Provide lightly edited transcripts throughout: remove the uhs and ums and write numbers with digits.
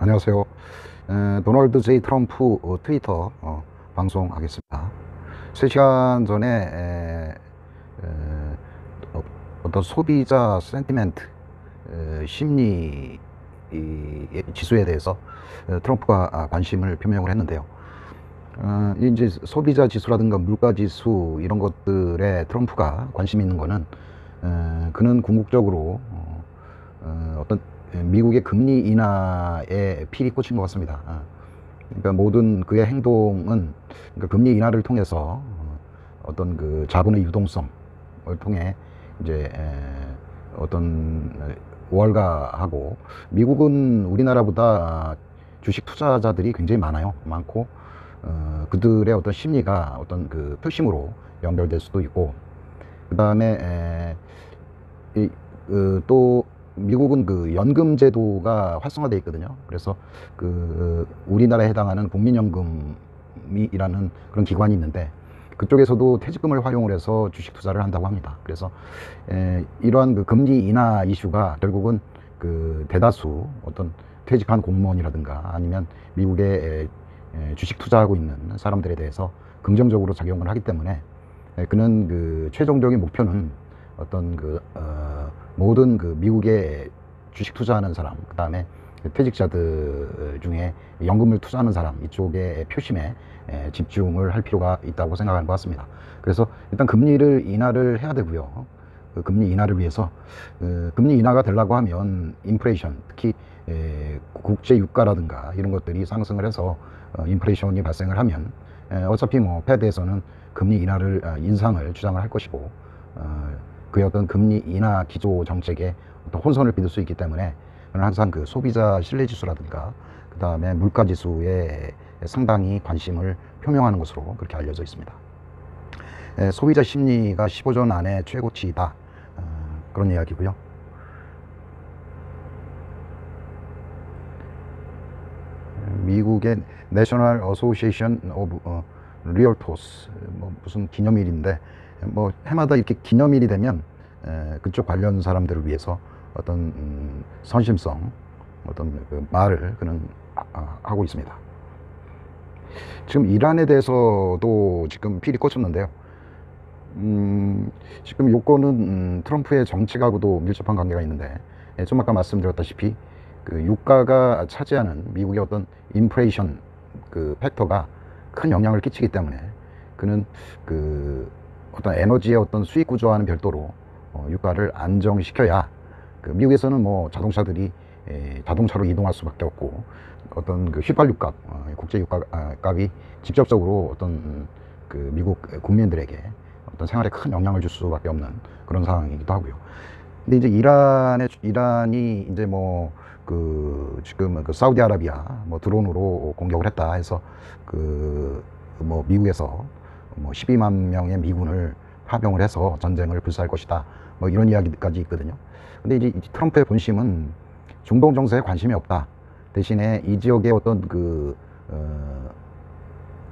안녕하세요. 도널드 J 트럼프 트위터 방송하겠습니다. 3시간 전에 어떤 소비자 센티멘트 심리 지수에 대해서 트럼프가 관심을 표명을 했는데요. 이제 소비자 지수라든가 물가 지수 이런 것들에 트럼프가 관심 있는 거는 그는 궁극적으로 어떤 미국의 금리 인하에 필이 꽂힌 것 같습니다. 그러니까 모든 그의 행동은 그러니까 금리 인하를 통해서 어떤 그 자본의 유동성을 통해 이제 어떤 월가하고, 미국은 우리나라보다 주식 투자자들이 굉장히 많고 그들의 어떤 심리가 어떤 그 표심으로 연결될 수도 있고, 그 다음에 또 미국은 그 연금 제도가 활성화되어 있거든요. 그래서 그 우리나라에 해당하는 국민연금이라는 그런 기관이 있는데, 그쪽에서도 퇴직금을 활용을 해서 주식 투자를 한다고 합니다. 그래서 이러한 그 금리 인하 이슈가 결국은 그 대다수 어떤 퇴직한 공무원이라든가 아니면 미국에 주식 투자하고 있는 사람들에 대해서 긍정적으로 작용을 하기 때문에, 그는 그 최종적인 목표는 어떤 그 모든 그 미국에 주식 투자하는 사람, 그 다음에 퇴직자들 중에 연금을 투자하는 사람, 이쪽의 표심에 집중을 할 필요가 있다고 생각하는 것 같습니다. 그래서 일단 금리를 인하를 해야 되고요. 그 금리 인하를 위해서 금리 인하가 되려고 하면 인플레이션, 특히 국제 유가라든가 이런 것들이 상승을 해서 인플레이션이 발생을 하면 어차피 뭐 패드에서는 금리 인하를 인상을 주장을 할 것이고, 그의 어떤 금리 인하 기조 정책에 어떤 혼선을 빚을 수 있기 때문에 저는 항상 그 소비자 신뢰 지수라든가 그 다음에 물가 지수에 상당히 관심을 표명하는 것으로 그렇게 알려져 있습니다. 소비자 심리가 15전 안에 최고치이다, 그런 이야기고요. 미국의 내셔널 어소시에이션 오브 리얼토스, 뭐 무슨 기념일인데, 뭐 해마다 이렇게 기념일이 되면 그쪽 관련 사람들을 위해서 어떤 선심성, 어떤 그 말을 그는 하고 있습니다. 지금 이란에 대해서도 지금 필이 꽂혔는데요. 지금 요건은 트럼프의 정책하고도 밀접한 관계가 있는데, 좀 아까 말씀드렸다시피 그 유가가 차지하는 미국의 어떤 인플레이션 그 팩터가 큰 영향을 끼치기 때문에, 그는 그 어떤 에너지의 어떤 수익 구조와는 별도로 유가를 안정시켜야, 그 미국에서는 뭐 자동차들이 자동차로 이동할 수밖에 없고, 어떤 그 휘발유값, 국제 유가값이 직접적으로 어떤 그 미국 국민들에게 어떤 생활에 큰 영향을 줄 수밖에 없는 그런 상황이기도 하고요. 근데 이제 이란이 이제 뭐 그 지금 그 사우디아라비아 뭐 드론으로 공격을 했다 해서 그 뭐 미국에서 뭐 12만 명의 미군을 파병을 해서 전쟁을 불사할 것이다, 뭐 이런 이야기까지 있거든요. 근데 이제 트럼프의 본심은 중동 정세에 관심이 없다. 대신에 이 지역의 어떤 그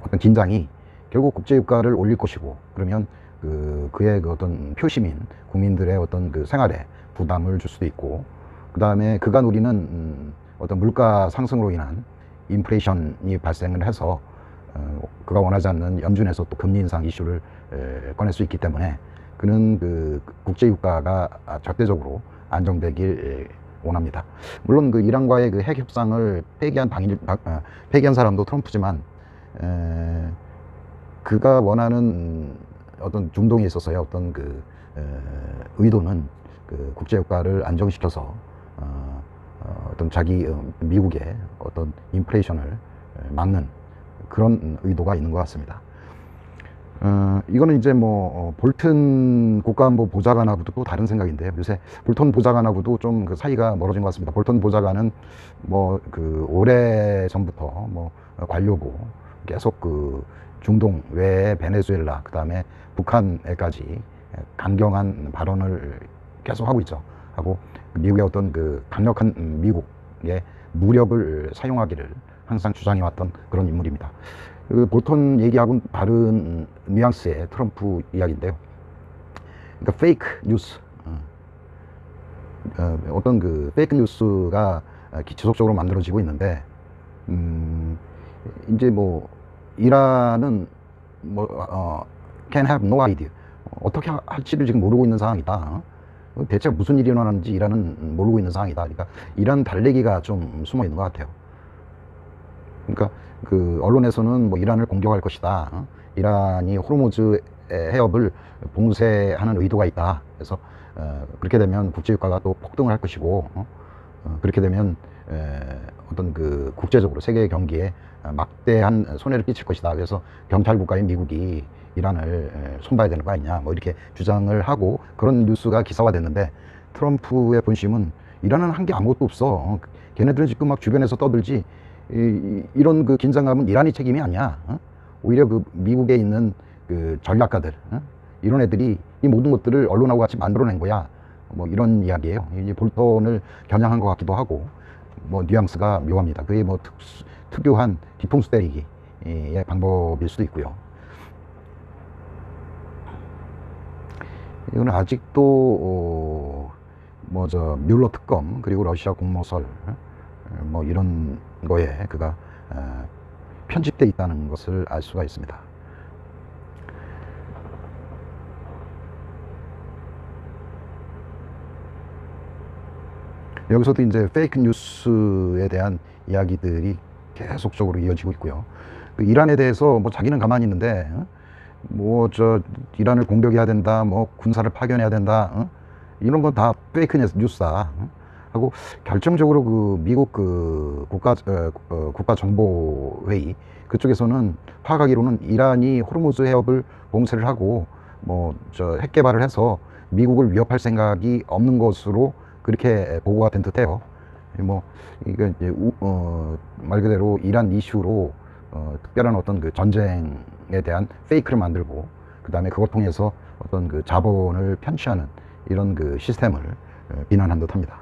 어떤 긴장이 결국 국제 유가를 올릴 것이고, 그러면 그의 그 어떤 표시민 국민들의 어떤 그 생활에 부담을 줄 수도 있고, 그 다음에 그가 누리는 어떤 물가 상승으로 인한 인플레이션이 발생을 해서 그가 원하지 않는 연준에서 또 금리 인상 이슈를 꺼낼 수 있기 때문에, 그는 그 국제 유가가 절대적으로 안정되길 원합니다. 물론 그 이란과의 그 핵 협상을 폐기한 사람도 트럼프지만, 그가 원하는 어떤 중동에 있어서의 어떤 그 의도는 그 국제 유가를 안정시켜서 어떤 자기 미국의 어떤 인플레이션을 막는 그런 의도가 있는 것 같습니다. 이거는 이제 뭐 볼튼 국가안보 보좌관하고도 또 다른 생각인데요. 요새 볼턴 보좌관하고도 좀 그 사이가 멀어진 것 같습니다. 볼턴 보좌관은 뭐 그 오래 전부터 뭐 관료고, 계속 그 중동 외에 베네수엘라, 그 다음에 북한에까지 강경한 발언을 계속 하고 있죠. 하고 미국의 어떤 그 강력한 미국의 무력을 사용하기를 항상 주장해왔던 그런 인물입니다. 그 볼턴 얘기하고는 다른 뉘앙스의 트럼프 이야기인데요. 그러니까 페이크 뉴스, 어떤 그 페이크 뉴스가 지속적으로 만들어지고 있는데, 이제 뭐 이란은 can have no idea, 어떻게 할지를 지금 모르고 있는 상황이다. 대체 무슨 일이 일어나는지 이란은 모르고 있는 상황이다. 그러니까 이란 달래기가 좀 숨어 있는 것 같아요. 그러니까 그 언론에서는 뭐 이란을 공격할 것이다, 이란이 호르무즈 해협을 봉쇄하는 의도가 있다. 그래서 그렇게 되면 국제유가가 또 폭등을 할 것이고, 그렇게 되면 어떤 그 국제적으로 세계 경기에 막대한 손해를 끼칠 것이다. 그래서 경찰 국가인 미국이 이란을 손봐야 되는 거 아니냐, 뭐 이렇게 주장을 하고 그런 뉴스가 기사화됐는데, 트럼프의 본심은 이란은 한 게 아무것도 없어. 걔네들은 지금 막 주변에서 떠들지, 이런 그 긴장감은 이란이 책임이 아니야. 오히려 그 미국에 있는 그 전략가들, 이런 애들이 이 모든 것들을 언론하고 같이 만들어낸 거야. 뭐 이런 이야기예요. 이제 볼턴을 겨냥한 것 같기도 하고, 뭐 뉘앙스가 묘합니다. 그게 뭐 특유한 뒤통수 때리기의 방법일 수도 있고요. 이거는 아직도 뭐 저 뮬러 특검, 그리고 러시아 공모설, 뭐 이런 거에 그가 편집돼 있다는 것을 알 수가 있습니다. 여기서도 이제 페이크 뉴스에 대한 이야기들이 계속적으로 이어지고 있고요. 그 이란에 대해서 뭐 자기는 가만히 있는데, 뭐 저 이란을 공격해야 된다, 뭐 군사를 파견해야 된다, 이런 건 다 페이크 뉴스다 하고, 결정적으로 그 미국 그 국가정보회의 그쪽에서는 파악하기로는 이란이 호르무즈 해협을 봉쇄를 하고 뭐 저 핵 개발을 해서 미국을 위협할 생각이 없는 것으로 그렇게 보고가 된 듯해요. 뭐 이게 이제 말 그대로 이란 이슈로 특별한 어떤 그 전쟁에 대한 페이크를 만들고, 그 다음에 그걸 통해서 어떤 그 자본을 편취하는 이런 그 시스템을 비난한 듯합니다.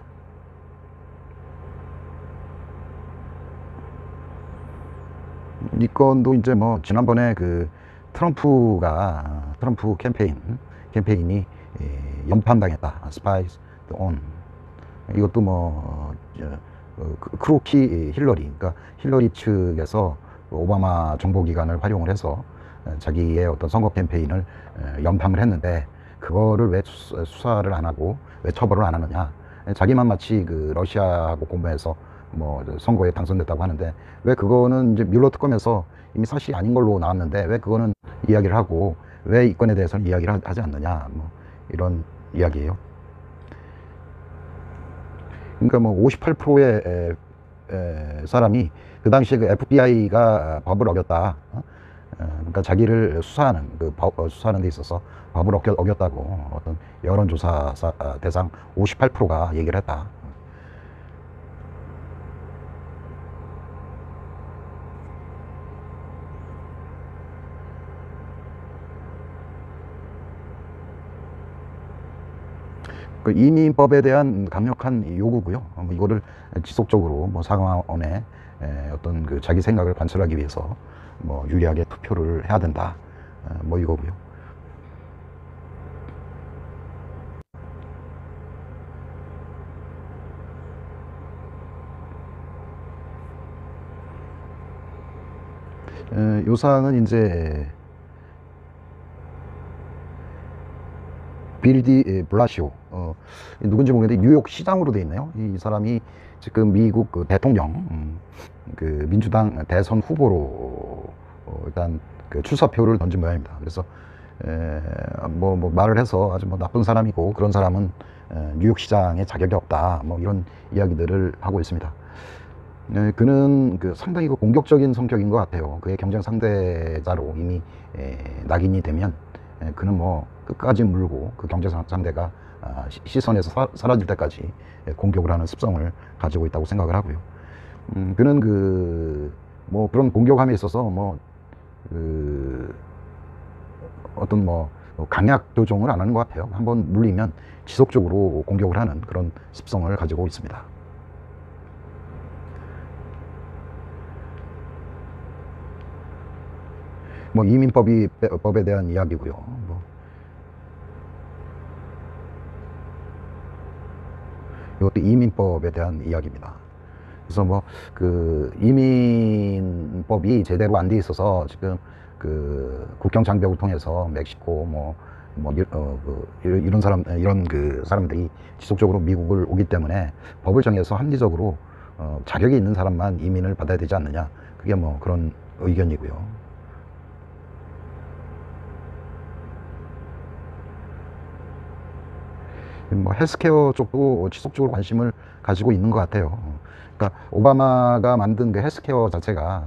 이 건도 이제 뭐 지난번에 그 트럼프 캠페인이 연판당했다, 스파이스 온, 이것도 뭐 크루키 힐러리, 그러니까 힐러리 측에서 오바마 정보기관을 활용을 해서 자기의 어떤 선거 캠페인을 연방을 했는데, 그거를 왜 수사를 안 하고 왜 처벌을 안 하느냐. 자기만 마치 그 러시아하고 공모해서 뭐 선거에 당선됐다고 하는데, 왜 그거는 이제 뮬러 특검에서 이미 사실이 아닌 걸로 나왔는데 왜 그거는 이야기를 하고 왜 이 건에 대해서는 이야기를 하지 않느냐, 뭐 이런 이야기예요. 그러니까 뭐 58%의 사람이 그 당시에 그 FBI가 법을 어겼다, 그러니까 자기를 수사하는 수사하는 데 있어서 법을 어겼다고 어떤 여론조사 대상 58%가 얘기를 했다. 그 이민법에 대한 강력한 요구고요. 이거를 지속적으로 뭐 상하원에 어떤 그 자기 생각을 관철하기 위해서 뭐 유리하게 투표를 해야 된다, 뭐 이거고요. 요 사항은 이제 빌디 블라시오, 누군지 모르겠는데 뉴욕 시장으로 돼 있네요. 이 사람이 지금 미국 그 대통령, 그 민주당 대선 후보로 일단 그 출사표를 던진 모양입니다. 그래서 뭐 말을 해서 아주 뭐 나쁜 사람이고, 그런 사람은 뉴욕 시장에 자격이 없다, 뭐 이런 이야기들을 하고 있습니다. 그는 그 상당히 그 공격적인 성격인 것 같아요. 그의 경쟁 상대자로 이미 낙인이 되면 그는 뭐 끝까지 물고 그 경쟁 상대가 시선에서 사라질 때까지 공격을 하는 습성을 가지고 있다고 생각을 하고요. 그는 그 뭐 그런 공격함에 있어서 뭐 그 어떤 뭐 강약 조종을 안 하는 것 같아요. 한번 물리면 지속적으로 공격을 하는 그런 습성을 가지고 있습니다. 뭐 법에 대한 이야기고요. 뭐 이것도 이민법에 대한 이야기입니다. 그래서 뭐 그 이민법이 제대로 안 돼 있어서 지금 그 국경 장벽을 통해서 멕시코 이런 사람 이런 그 사람들이 지속적으로 미국을 오기 때문에 법을 정해서 합리적으로 자격이 있는 사람만 이민을 받아야 되지 않느냐, 그게 뭐 그런 의견이고요. 뭐 헬스케어 쪽도 지속적으로 관심을 가지고 있는 것 같아요. 그러니까 오바마가 만든 그 헬스케어 자체가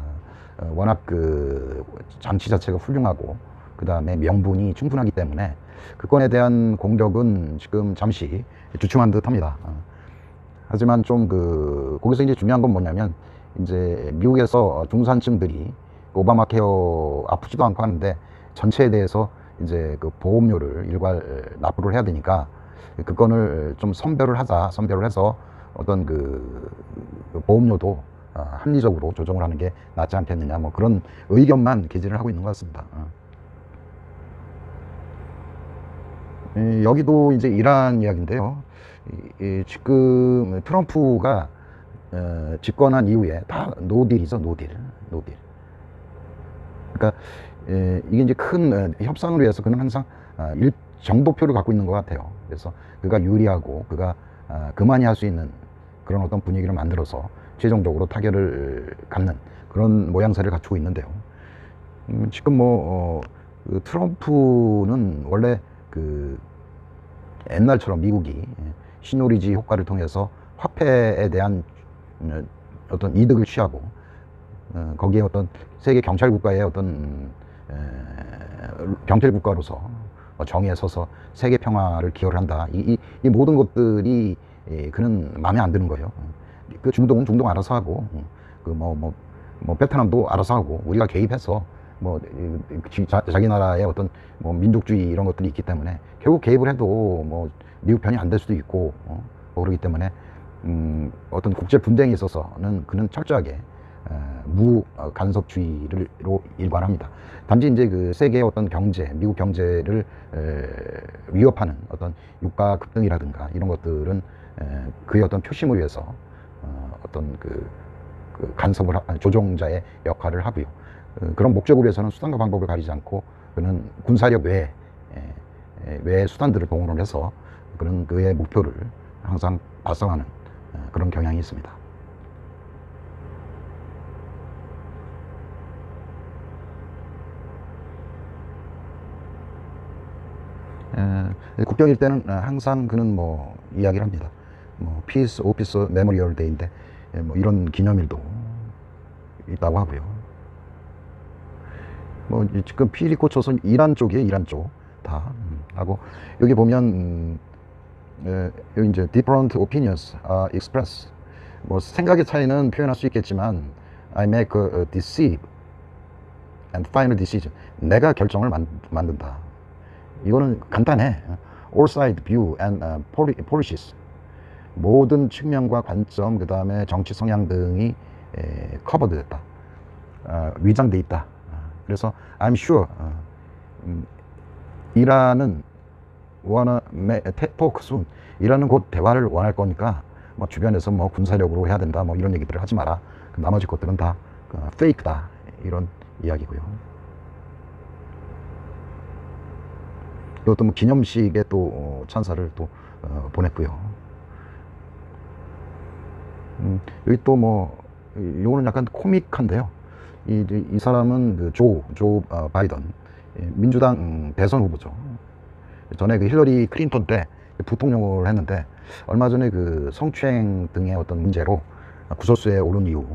워낙 그 장치 자체가 훌륭하고 그 다음에 명분이 충분하기 때문에 그 건에 대한 공격은 지금 잠시 주춤한 듯 합니다. 하지만 좀 거기서 이제 중요한 건 뭐냐면, 이제 미국에서 중산층들이 오바마 케어 아프지도 않고 하는데 전체에 대해서 이제 그 보험료를 일괄 납부를 해야 되니까 그 건을 좀 선별을 해서 어떤 그 보험료도 합리적으로 조정을 하는 게 낫지 않겠느냐, 뭐 그런 의견만 게재를 하고 있는 것 같습니다. 여기도 이제 이란 이야기인데요. 지금 트럼프가 집권한 이후에 다 노딜이죠, 노딜. 그러니까 이게 이제 큰 협상을 위해서 그는 항상 정도표를 갖고 있는 것 같아요. 그래서 그가 유리하고 그가 그만이 할 수 있는 그런 어떤 분위기를 만들어서 최종적으로 타결을 갖는 그런 모양새를 갖추고 있는데요. 지금 그 트럼프는 원래 그 옛날처럼 미국이 신오리지 효과를 통해서 화폐에 대한 어떤 이득을 취하고 거기에 어떤 세계 경찰 국가의 어떤 경찰 국가로서 정의에 서서 세계 평화를 기여를 한다. 이 모든 것들이 그는 마음에 안 드는 거예요. 그 중동은 중동 알아서 하고, 베트남도 알아서 하고, 우리가 개입해서 자기 나라의 어떤 민족주의 이런 것들이 있기 때문에 결국 개입을 해도 미국 편이 안 될 수도 있고, 그러기 때문에 어떤 국제 분쟁에 있어서는 그는 철저하게 무 간섭주의로 일관합니다. 단지 이제 그 세계의 어떤 경제, 미국 경제를 위협하는 어떤 유가 급등이라든가 이런 것들은 그의 어떤 표심을 위해서 어떤 그 간섭을 조종자의 역할을 하고요. 그런 목적을 위해서는 수단과 방법을 가리지 않고 그는 군사력 외의 수단들을 동원을 해서 그런 그의 목표를 항상 달성하는 그런 경향이 있습니다. 국경일 때는 항상 그는 이야기를 합니다. 피스 오피스 메모리얼 데이인데 이런 기념일도 있다고 하고요. 지금 피리 꽂혀서 이란 쪽이에요. 이란 쪽 다 하고, 여기 보면 여기 이제 different opinions are expressed. 생각의 차이는 표현할 수 있겠지만 I make a deceive and final decision. 내가 결정을 만든다. 이거는 간단해. All side view and policies. 모든 측면과 관점, 그 다음에 정치 성향 등이 커버드 됐다. 위장돼 있다. 그래서 I'm sure 이란은 wanna talk soon. 이란은 곧 대화를 원할 거니까 주변에서 군사력으로 해야 된다 이런 얘기들을 하지 마라. 나머지 것들은 다 페이크다. 이런 이야기고요. 이것도 기념식에 또 찬사를 또 보냈고요. 여기 또 요거는 약간 코믹한데요. 이 사람은 그 조 바이든, 민주당 대선 후보죠. 전에 그 힐러리 클린턴 때 부통령을 했는데 얼마 전에 그 성추행 등의 어떤 문제로 구설수에 오른 이후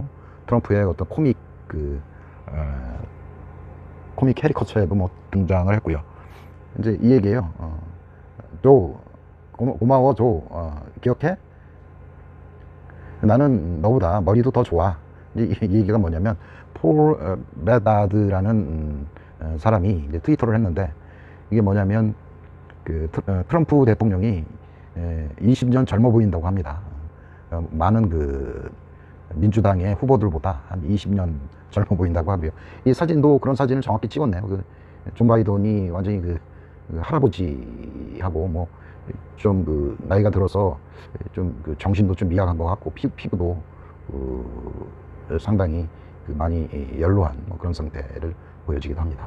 트럼프의 어떤 코믹 캐리커처에도 등장을 했고요. 이제 이 얘기예요. 조, 고마워 조, 기억해? 나는 너보다 머리도 더 좋아. 이 얘기가 뭐냐면, 폴 베다드라는 사람이 이제 트위터를 했는데, 이게 뭐냐면 그 트럼프 대통령이 20년 젊어 보인다고 합니다. 많은 그 민주당의 후보들보다 한 20년 젊어 보인다고 하고요. 이 사진도 그런 사진을 정확히 찍었네요. 존 바이든이 완전히 그 할아버지하고 좀 그 나이가 들어서 좀 그 정신도 좀 미약한 것 같고 피부도 상당히 많이 연로한 뭐 그런 상태를 보여지기도 합니다.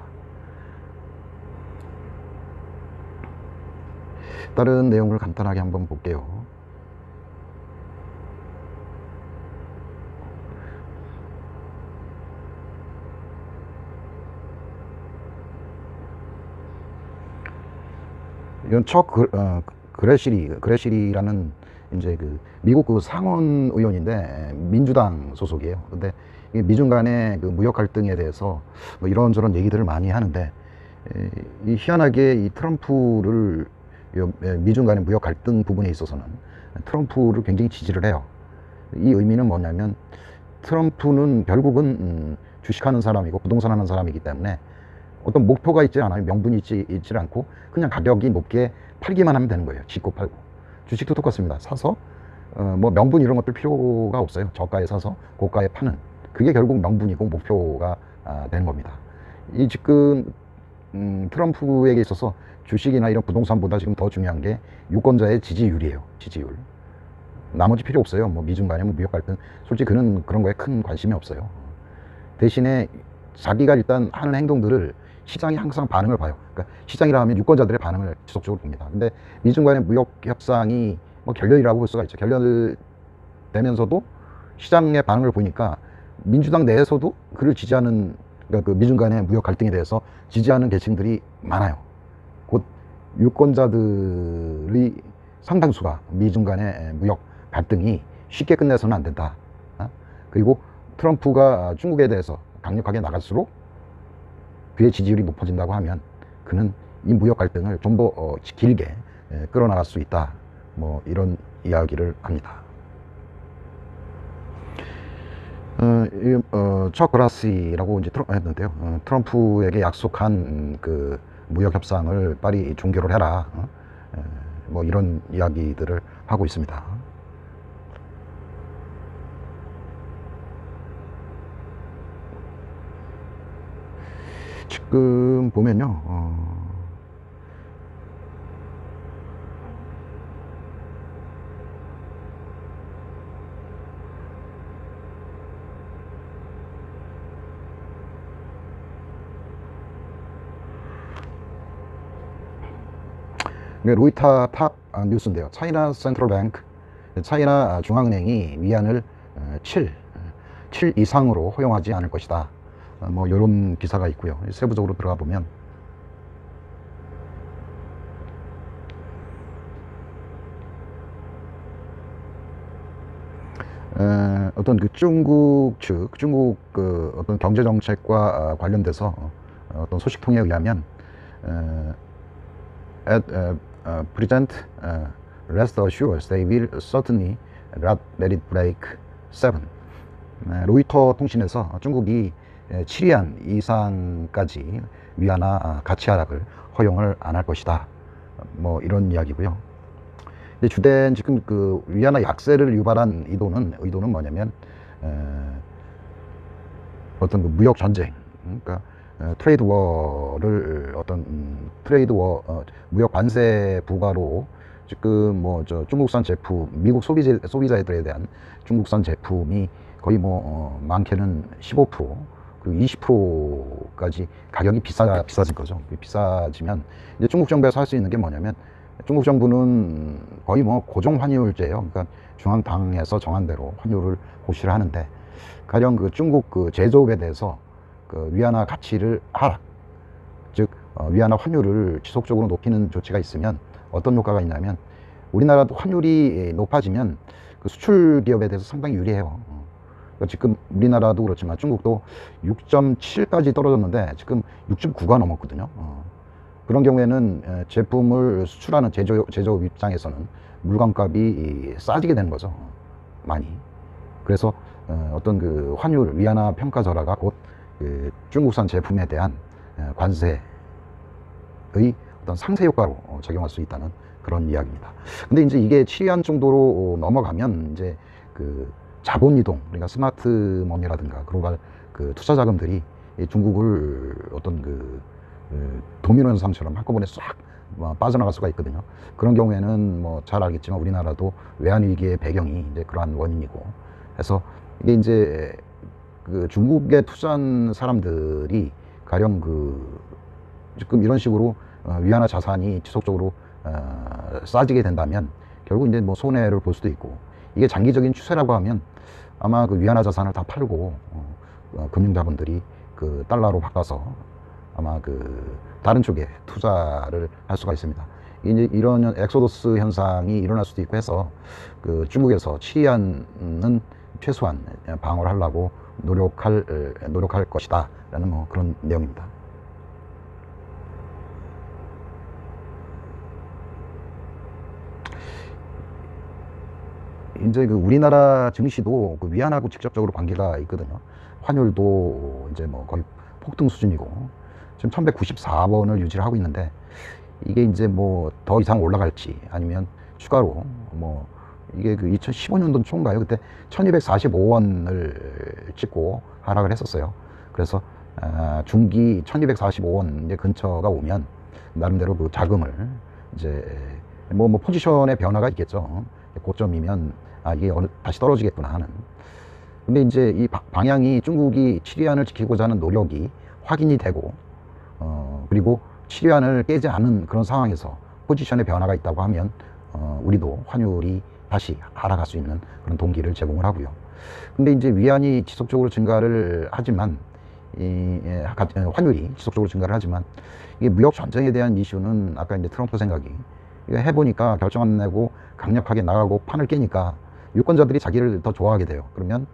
다른 내용을 간단하게 한번 볼게요. 이건 그레시리라는 이제 그 미국 그 상원 의원인데 민주당 소속이에요. 근데 미중 간의 그 무역 갈등에 대해서 뭐 이런저런 얘기들을 많이 하는데, 이 희한하게 이 트럼프를 미중 간의 무역 갈등 부분에 있어서는 트럼프를 굉장히 지지를 해요. 이 의미는 뭐냐면 트럼프는 결국은 주식하는 사람이고 부동산 하는 사람이기 때문에 어떤 목표가 있지 않아요. 명분이 있지 않고 그냥 가격이 높게 팔기만 하면 되는 거예요. 짓고 팔고. 주식도 똑같습니다. 사서 뭐 명분 이런 것들 필요가 없어요. 저가에 사서 고가에 파는, 그게 결국 명분이고 목표가 되는 겁니다. 이 지금 트럼프에게 있어서 주식이나 이런 부동산보다 지금 더 중요한 게 유권자의 지지율이에요. 지지율. 나머지 필요 없어요. 뭐 미중 간의 무역 갈등, 솔직히 그는 그런 거에 큰 관심이 없어요. 대신에 자기가 일단 하는 행동들을 시장이 항상 반응을 봐요. 그러니까 시장이라 하면 유권자들의 반응을 지속적으로 봅니다. 근데 미중 간의 무역 협상이 뭐 결렬이라고 볼 수가 있죠. 결렬되면서도 시장의 반응을 보니까 민주당 내에서도 그를 지지하는, 그러니까 그 미중 간의 무역 갈등에 대해서 지지하는 계층들이 많아요. 곧 유권자들의 상당수가 미중 간의 무역 갈등이 쉽게 끝내서는 안 된다. 그리고 트럼프가 중국에 대해서 강력하게 나갈수록 그의 지지율이 높아진다고 하면 그는 이 무역 갈등을 좀 더 길게 끌어나갈 수 있다. 뭐 이런 이야기를 합니다. 척 그라시라고 이제 했는데요. 트럼프에게 약속한 그 무역 협상을 빨리 종결을 해라. 뭐 이런 이야기들을 하고 있습니다. 지금 보면요, 로이터 탑 뉴스인데요. 차이나 센트럴 뱅크, 차이나 중앙은행이 위안을 7 이상으로 허용하지 않을 것이다. 뭐 이런 기사가 있고요. 세부적으로 들어가 보면 어떤 그 중국 그 어떤 경제 정책과 관련돼서 어떤 소식통에 의하면 President rest assured they will certainly not let it break 7. 로이터 통신에서 중국이 7위안 이상까지 위안화 가치 하락을 허용을 안 할 것이다. 뭐 이런 이야기고요. 근데 주된 지금 그 위안화 약세를 유발한 의도는 뭐냐면 어떤 그 무역 전쟁, 그러니까 트레이드 워를 무역 관세 부과로 지금 뭐 저 중국산 제품, 미국 소비자들에 대한 중국산 제품이 거의 뭐 많게는 15% 그리고 20%까지 가격이 비싸진 거죠. 비싸지면 이제 중국 정부에서 할 수 있는 게 뭐냐면, 중국 정부는 거의 뭐 고정 환율제예요. 그러니까 중앙당에서 정한 대로 환율을 고시를 하는데, 가령 그 중국 그 제조업에 대해서 그 위안화 가치를 하락, 즉 위안화 환율을 지속적으로 높이는 조치가 있으면 어떤 효과가 있냐면, 우리나라도 환율이 높아지면 그 수출 기업에 대해서 상당히 유리해요. 그러니까 지금 우리나라도 그렇지만 중국도 6.7까지 떨어졌는데 지금 6.9가 넘었거든요. 그런 경우에는 제품을 수출하는 제조업 입장에서는 물건값이 싸지게 되는 거죠. 많이. 그래서 어떤 그 환율, 위안화 평가 절하가 곧 그 중국산 제품에 대한 관세의 어떤 상세 효과로 작용할 수 있다는 그런 이야기입니다. 근데 이제 이게 7위안 정도로 넘어가면 이제 그 자본 이동, 그러니까 스마트머니라든가 글로벌 그 투자 자금들이 중국을 어떤 그 도미노 현상처럼 한꺼번에 싹 빠져나갈 수가 있거든요. 그런 경우에는 뭐 잘 알겠지만 우리나라도 외환위기의 배경이 이제 그러한 원인이고 해서 이게 이제 그 중국에 투자한 사람들이 가령 지금 이런 식으로 위안화 자산이 지속적으로 싸지게 된다면 결국 이제 뭐 손해를 볼 수도 있고, 이게 장기적인 추세라고 하면 아마 그 위안화 자산을 다 팔고 금융자본들이 그 달러로 바꿔서 아마 그 다른 쪽에 투자를 할 수가 있습니다. 이제 이런 엑소더스 현상이 일어날 수도 있고 해서 그 중국에서 치리안은 최소한 방어를 하려고 노력할 것이다 라는 뭐 그런 내용입니다. 이제 그 우리나라 증시도 그 위안하고 직접적으로 관계가 있거든요. 환율도 이제 뭐 거의 폭등 수준이고 지금 1194원을 유지를 하고 있는데, 이게 이제 뭐 더 이상 올라갈지 아니면 추가로 뭐 이게 그 2015년도 초인가요? 그때 1245원을 찍고 하락을 했었어요. 그래서 중기 1245원 이제 근처가 오면 나름대로 그 자금을 이제 뭐 포지션의 변화가 있겠죠. 고점이면 이게 다시 떨어지겠구나 하는. 근데 이제 이 방향이 중국이 치리안을 지키고자 하는 노력이 확인이 되고 그리고 치리안을 깨지 않은 그런 상황에서 포지션의 변화가 있다고 하면 우리도 환율이 다시 하락할 수 있는 그런 동기를 제공을 하고요. 근데 이제 위안이 지속적으로 증가를 하지만 환율이 지속적으로 증가를 하지만 이게 무역 전쟁에 대한 이슈는 아까 이제 트럼프 생각이 이거 해보니까 결정 안 내고 강력하게 나가고 판을 깨니까 유권자들이 자기를 더 좋아하게 돼요. 그러면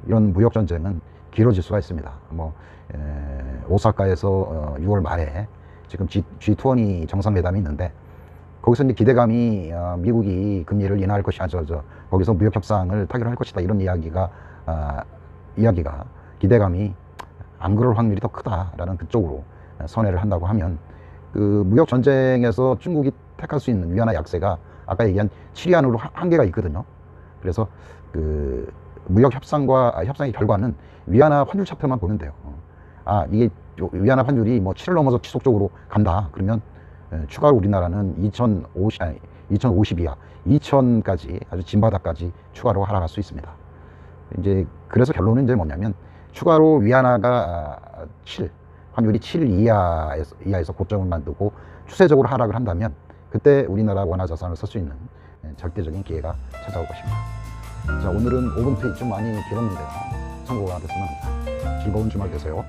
이런 무역 전쟁은 길어질 수가 있습니다. 오사카에서 6월 말에 지금 G20 정상회담이 있는데, 거기서 이제 기대감이 미국이 금리를 인하할 것이야, 거기서 무역 협상을 타결할 것이다, 이런 이야기가 기대감이 안 그럴 확률이 더 크다라는 그쪽으로 선회를 한다고 하면, 그 무역 전쟁에서 중국이 택할 수 있는 위안화 약세가 아까 얘기한 치리안으로 한계가 있거든요. 그래서 그 무역 협상의 결과는 위안화 환율 차트만 보면 돼요. 이게 위안화 환율이 뭐 7을 넘어서 지속적으로 간다 그러면 추가로 우리나라는 2050 이하 2000까지 아주 진바닥까지 추가로 하락할 수 있습니다. 이제 그래서 결론은 이제 뭐냐면, 추가로 위안화가 환율이 7 이하에서 고점을 만들고 추세적으로 하락을 한다면 그때 우리나라 원화 자산을 쓸 수 있는 절대적인 기회가 찾아올 것입니다. 자, 오늘은 5분 트윗 좀 많이 길었는데요. 참고가 됐으면 합니다. 즐거운 주말 되세요.